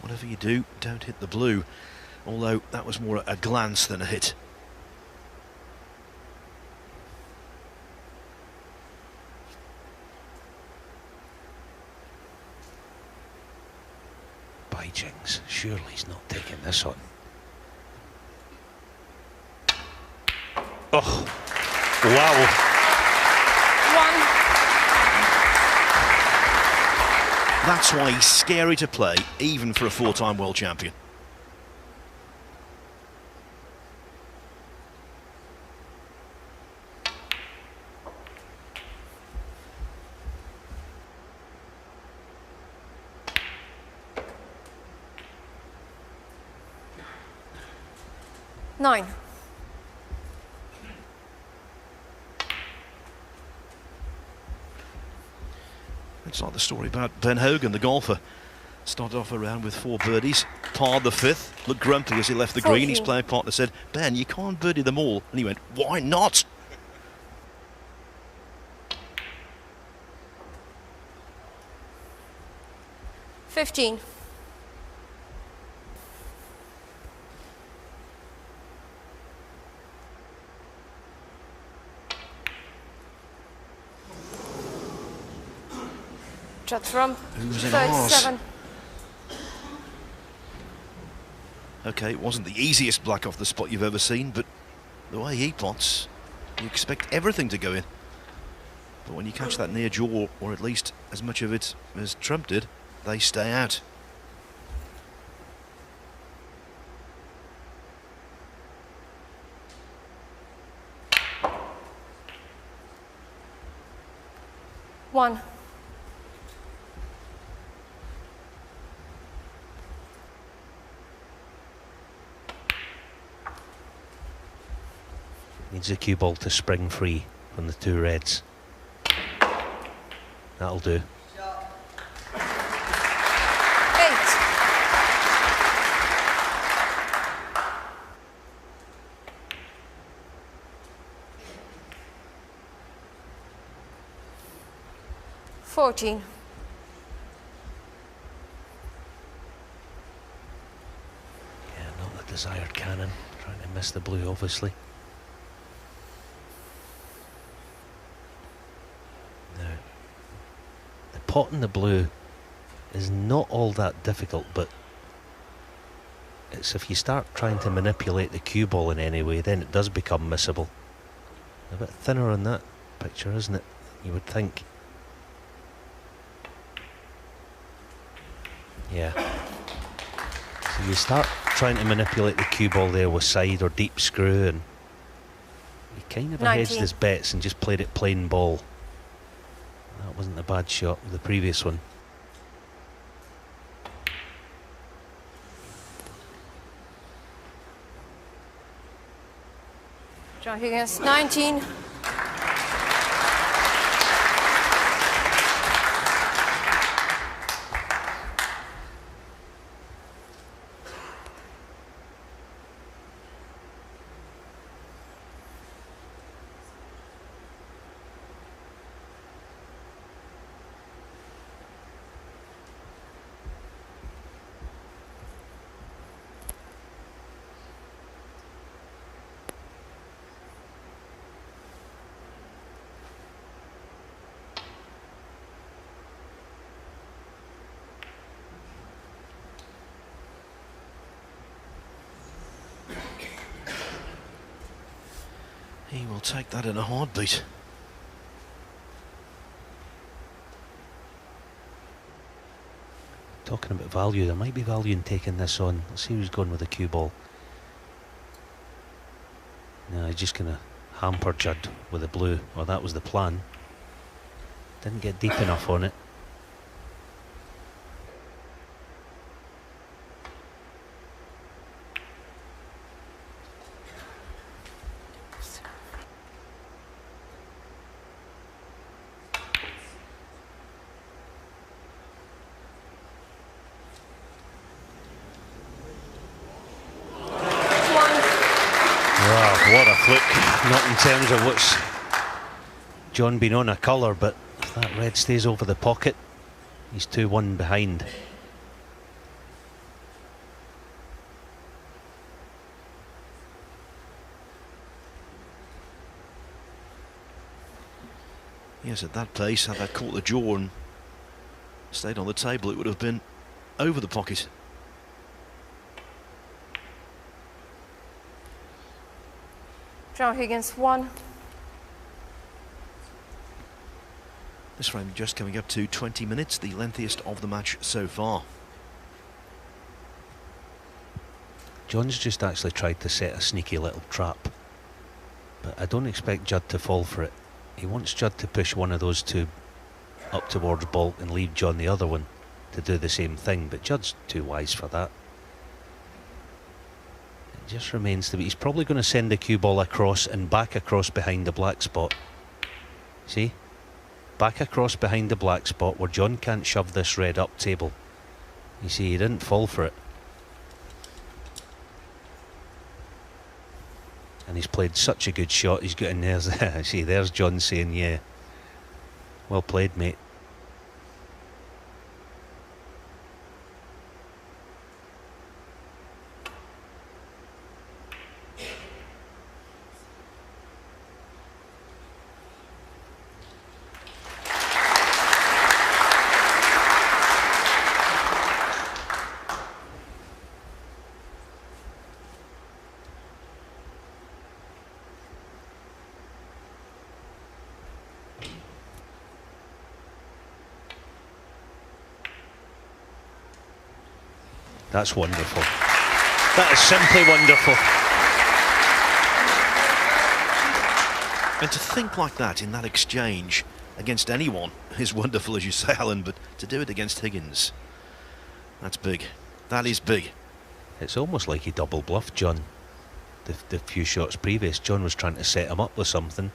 whatever you do, don't hit the blue. Although that was more a glance than a hit. By jinx, surely he's not taking this on. Oh, wow. That's why he's scary to play, even for a four-time world champion. Nine. It's like the story about Ben Hogan, the golfer. Started off a round with 4 birdies, parred the 5th, looked grumpy as he left the 14. green. His playing partner said, "Ben, you can't birdie them all." And he went, "Why not?" $15. Judd from Who's an 37. Okay, it wasn't the easiest black off the spot you've ever seen, but the way he pots, you expect everything to go in. But when you catch that near jaw, or at least as much of it as Trump did, they stay out. One. Needs the cue ball to spring free from the 2 reds. That'll do. 8. $14. Yeah, not the desired cannon. Trying to miss the blue, obviously. Now, the pot in the blue is not all that difficult, but it's if you start trying to manipulate the cue ball in any way, then it does become missable. A bit thinner on that picture, isn't it? You would think. Yeah. So you start trying to manipulate the cue ball there with side or deep screw, and he kind of hedged 19. his bets and just played it plain ball. That wasn't a bad shot with the previous one. John Higgins, 19. He will take that in a heartbeat. Talking about value, there might be value in taking this on. Let's see who's going with the cue ball. No, he's just going to hamper Judd with the blue. Well, that was the plan. Didn't get deep enough on it. What a fluke, not in terms of what's John been on a colour, but if that red stays over the pocket, he's 2-1 behind. Yes, at that pace, had that caught the jaw and stayed on the table, it would have been over the pocket. John Higgins, 1. This frame just coming up to 20 minutes, the lengthiest of the match so far. John's just actually tried to set a sneaky little trap, but I don't expect Judd to fall for it. He wants Judd to push one of those two up towards baulk and leave John the other one to do the same thing, but Judd's too wise for that. It just remains to be, he's probably going to send the cue ball across and back across behind the black spot. See? Back across behind the black spot where John can't shove this red up table. You see, he didn't fall for it. And he's played such a good shot, he's got in there. See, there's John saying, yeah, well played, mate. That's wonderful. That is simply wonderful. And to think like that in that exchange against anyone is wonderful, as you say, Alan, but to do it against Higgins, that's big. That is big. It's almost like he double bluffed John. The few shots previous, John was trying to set him up with something.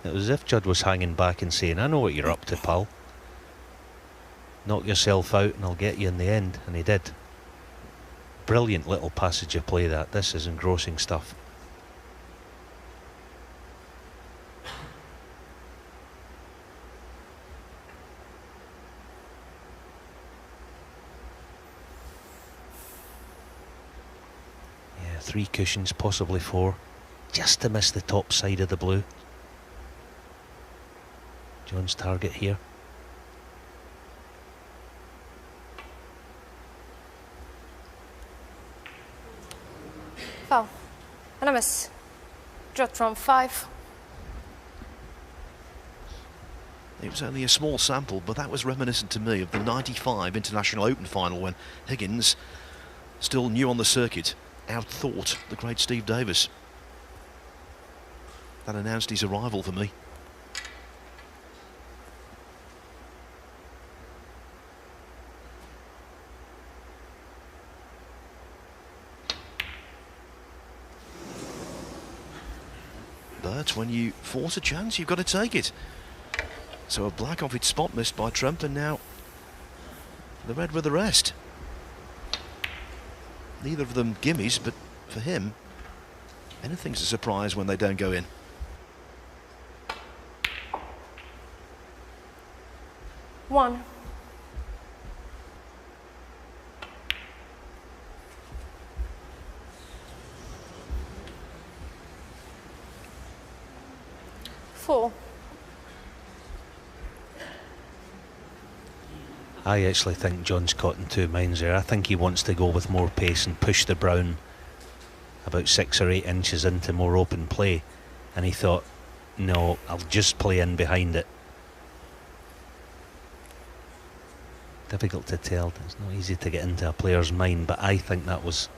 It was as if Judd was hanging back and saying, I know what you're up to, pal. Knock yourself out and I'll get you in the end. And he did. Brilliant little passage of play that. This is engrossing stuff. Yeah, 3 cushions, possibly 4. Just to miss the top side of the blue. John's target here. Foul. And a miss. Judd from 5. It was only a small sample, but that was reminiscent to me of the '95 International Open final when Higgins, still new on the circuit, outthought the great Steve Davis. That announced his arrival for me. But when you force a chance, you've got to take it. So a black off its spot missed by Trump, and now the red with the rest. Neither of them gimmies, but for him, anything's a surprise when they don't go in. One. Four. I actually think John's caught in 2 minds there. I think he wants to go with more pace and push the brown about 6 or 8 inches into more open play, and he thought, no, I'll just play in behind it. Difficult to tell. It's not easy to get into a player's mind, but I think that was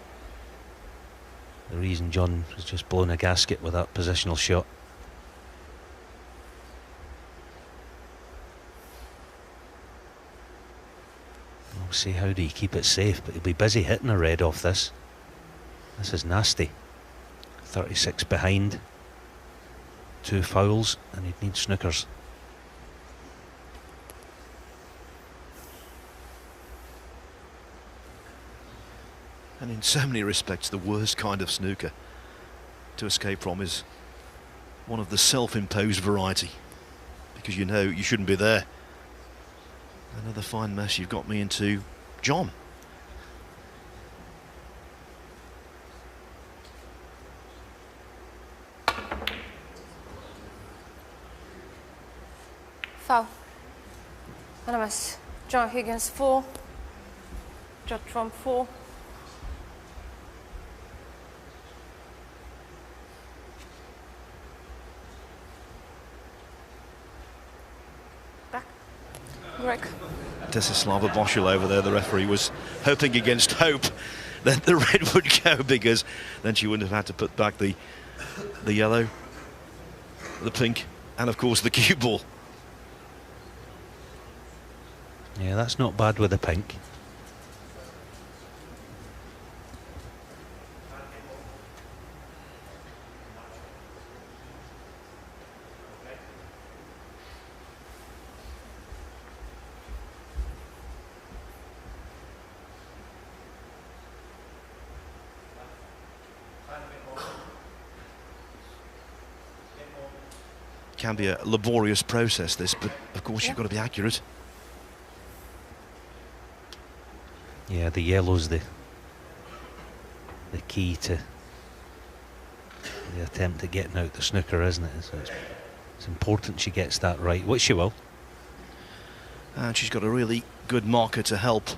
the reason John was just blown a gasket with that positional shot. We'll see how do you keep it safe, but he'll be busy hitting a red off this. This is nasty. 36 behind, 2 fouls, and he'd need snookers. And in so many respects, the worst kind of snooker to escape from is one of the self-imposed variety, because you know you shouldn't be there. Another fine mess you've got me into, John. Foul. MAiS. John Higgins 4. Judd Trump 4. Back. Greg. Desislava Boschel over there, the referee, was hoping against hope that the red would go, because then she wouldn't have had to put back the yellow, the pink, and of course the cue ball. Yeah, that's not bad with the pink. Can be a laborious process, this, but of course you've got to be accurate. Yeah, the yellow's the key to the attempt at getting out the snooker, isn't it? So it's important she gets that right, which she will. And she's got a really good marker to help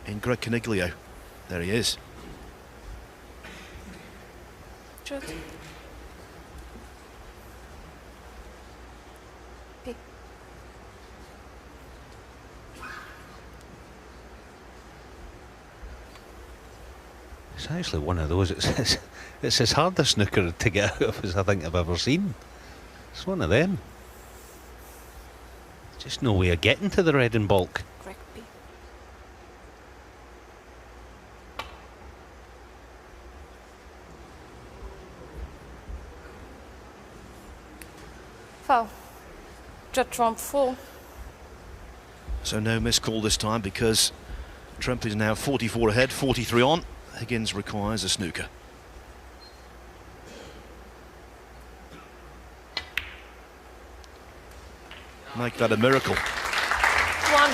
in Greg Caniglio. There he is. Judd. P. It's actually one of those, it's as hard a snooker to get out of as I think I've ever seen. It's one of them. Just no way of getting to the red in bulk. Greg P. Foul. Judd Trump 4. So no missed call this time, because Trump is now 44 ahead, 43 on. Higgins requires a snooker. Make that a miracle. 1.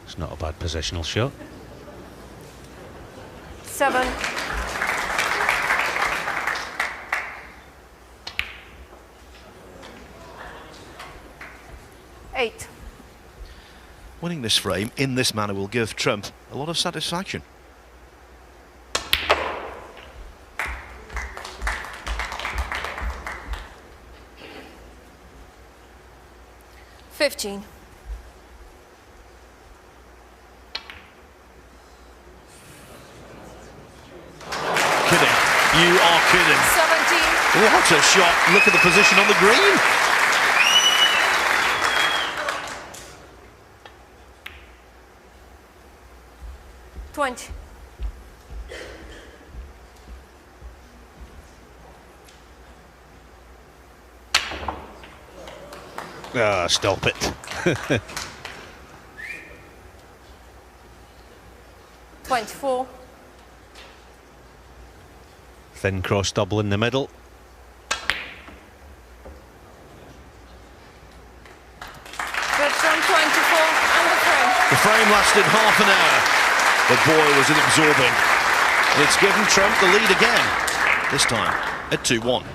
It's not a bad positional shot. 7. Eight. Winning this frame in this manner will give Trump a lot of satisfaction. $15. Kidding. You are kidding. 17. What a shot. Look at the position on the green. $20. Ah, stop it. 24. Thin cross double in the middle. Judd Trump 24 and the frame. The frame lasted half an hour, but boy was it absorbing. It's given Trump the lead again, this time at 2-1.